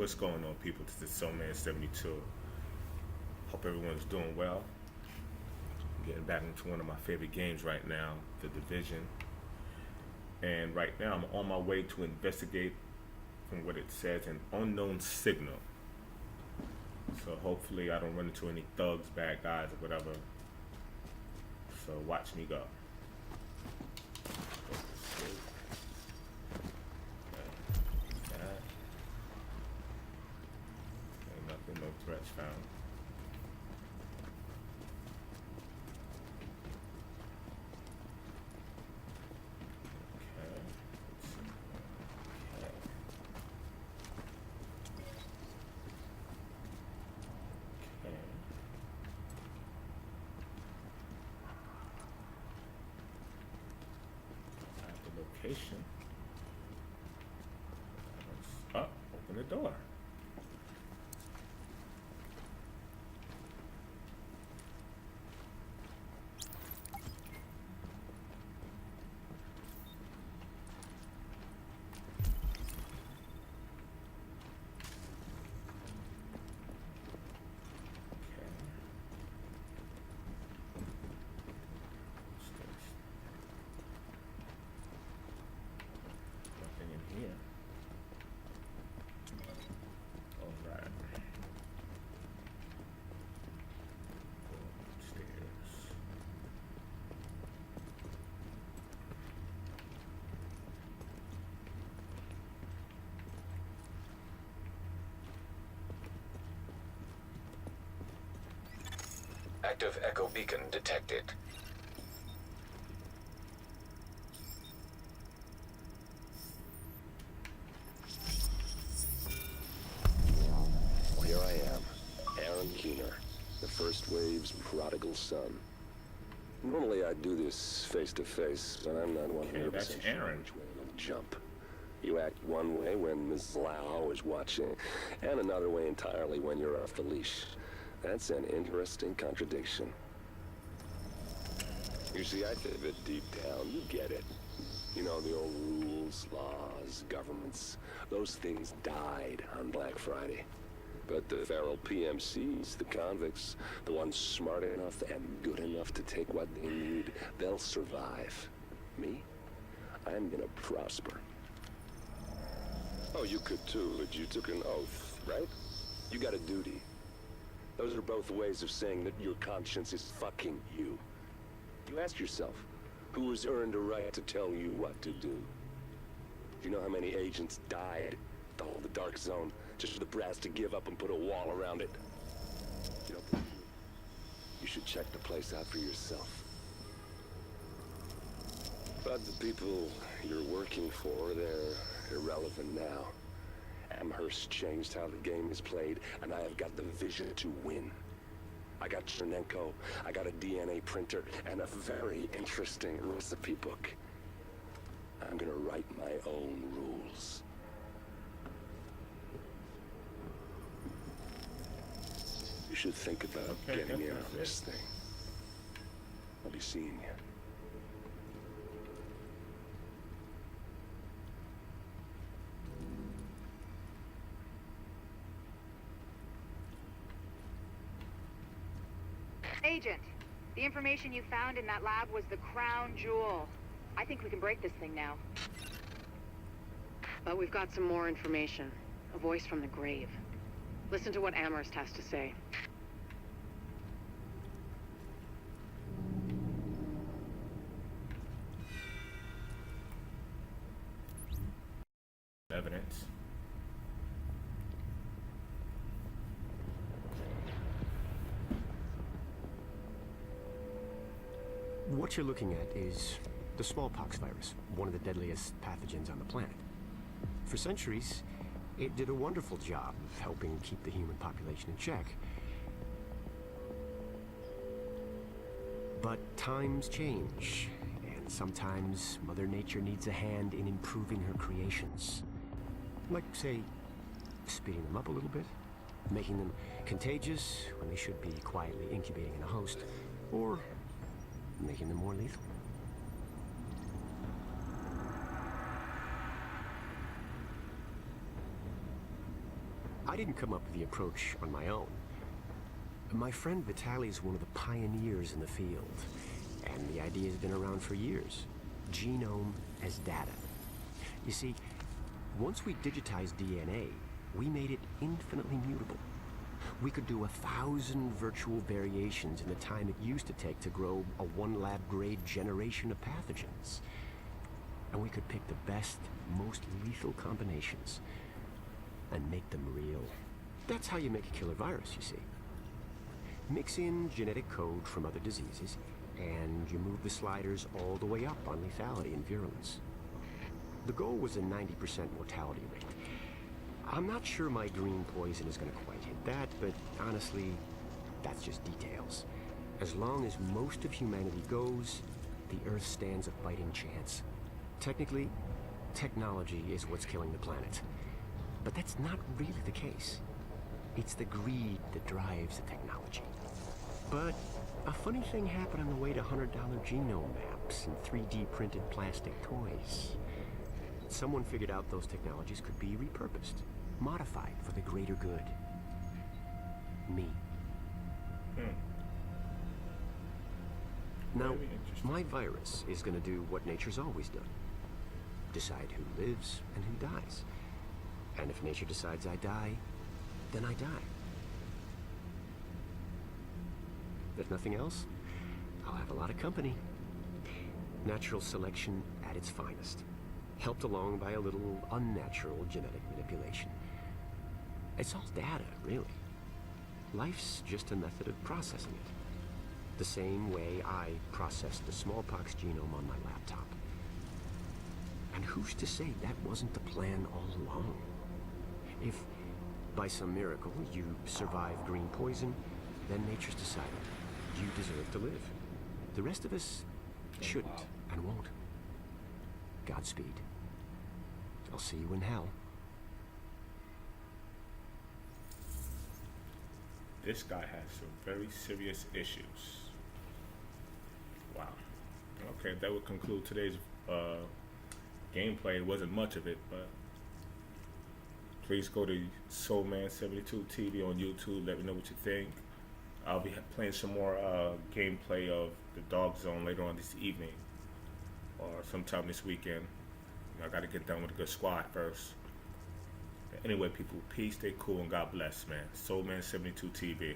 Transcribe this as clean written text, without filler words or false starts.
What's going on, people? This is Soulman72. Hope everyone's doing well. I'm getting back into one of my favorite games right now, The Division. And right now, I'm on my way to investigate, from what it says, an unknown signal. So hopefully, I don't run into any thugs, bad guys, or whatever. So watch me go. Nothing, no threats found. Okay. Okay. Okay. At the location. Oh, open the door. Nothing in here. All right. Go upstairs. Active echo beacon detected. Here I am, Aaron Keener, the First Wave's prodigal son. Normally I'd do this face to face, but I'm not 100% that's sure Aaron. which way it'll jump. You act one way when Ms. Lau is watching, and another way entirely when you're off the leash. That's an interesting contradiction. You see, I think that deep down, you get it. You know, the old rules, laws, governments, those things died on Black Friday. But the feral PMCs, the convicts, the ones smart enough and good enough to take what they need, they'll survive. Me? I'm gonna prosper. Oh, you could too, but you took an oath, right? You got a duty. Those are both ways of saying that your conscience is fucking you. You ask yourself, who has earned a right to tell you what to do? Do you know how many agents died to hold the Dark Zone, just for the brass to give up and put a wall around it? You know, you should check the place out for yourself. But the people you're working for, they're irrelevant now. Amherst changed how the game is played, and I have got the vision to win. I got Chernenko, I got a DNA printer, and a very interesting recipe book. I'm gonna write my own rules. You should think about getting in on this thing. I'll be seeing you. Agent, the information you found in that lab was the crown jewel. I think we can break this thing now. But we've got some more information. A voice from the grave. Listen to what Amherst has to say. Evidence. What you're looking at is the smallpox virus, one of the deadliest pathogens on the planet. For centuries, it did a wonderful job of helping keep the human population in check. But times change, and sometimes Mother Nature needs a hand in improving her creations. Like, say, speeding them up a little bit, making them contagious when they should be quietly incubating in a host, or making them more lethal. I didn't come up with the approach on my own. My friend Vitaly's one of the pioneers in the field, and the idea has been around for years. Genome as data. You see, once we digitized DNA, we made it infinitely mutable. We could do 1,000 virtual variations in the time it used to take to grow a 1 lab grade generation of pathogens. And we could pick the best, most lethal combinations and make them real. That's how you make a killer virus, you see. Mix in genetic code from other diseases, and you move the sliders all the way up on lethality and virulence. The goal was a 90% mortality rate. I'm not sure my green poison is going to quite hit that, but honestly, that's just details. As long as most of humanity goes, the Earth stands a fighting chance. Technically, technology is what's killing the planet. But that's not really the case. It's the greed that drives the technology. But a funny thing happened on the way to $100 genome maps and 3D printed plastic toys. Someone figured out those technologies could be repurposed, modified for the greater good. Me. Now, Very interesting. my virus is going to do what nature's always done. Decide who lives and who dies. And if nature decides I die, then I die. If nothing else, I'll have a lot of company. Natural selection at its finest, helped along by a little unnatural genetic manipulation. It's all data, really. Life's just a method of processing it. The same way I processed the smallpox genome on my laptop. And who's to say that wasn't the plan all along? If, by some miracle, you survive green poison, then nature's decided you deserve to live. The rest of us shouldn't and won't. Godspeed. I'll see you in hell. This guy has some very serious issues. Wow. Okay, that would conclude today's gameplay. It wasn't much of it, but please go to Soulman72 TV on YouTube. Let me know what you think. I'll be playing some more gameplay of the Dog Zone later on this evening or sometime this weekend. I got to get done with a good squad first. Anyway, people, peace, stay cool, and God bless, man. Soulman72 TV.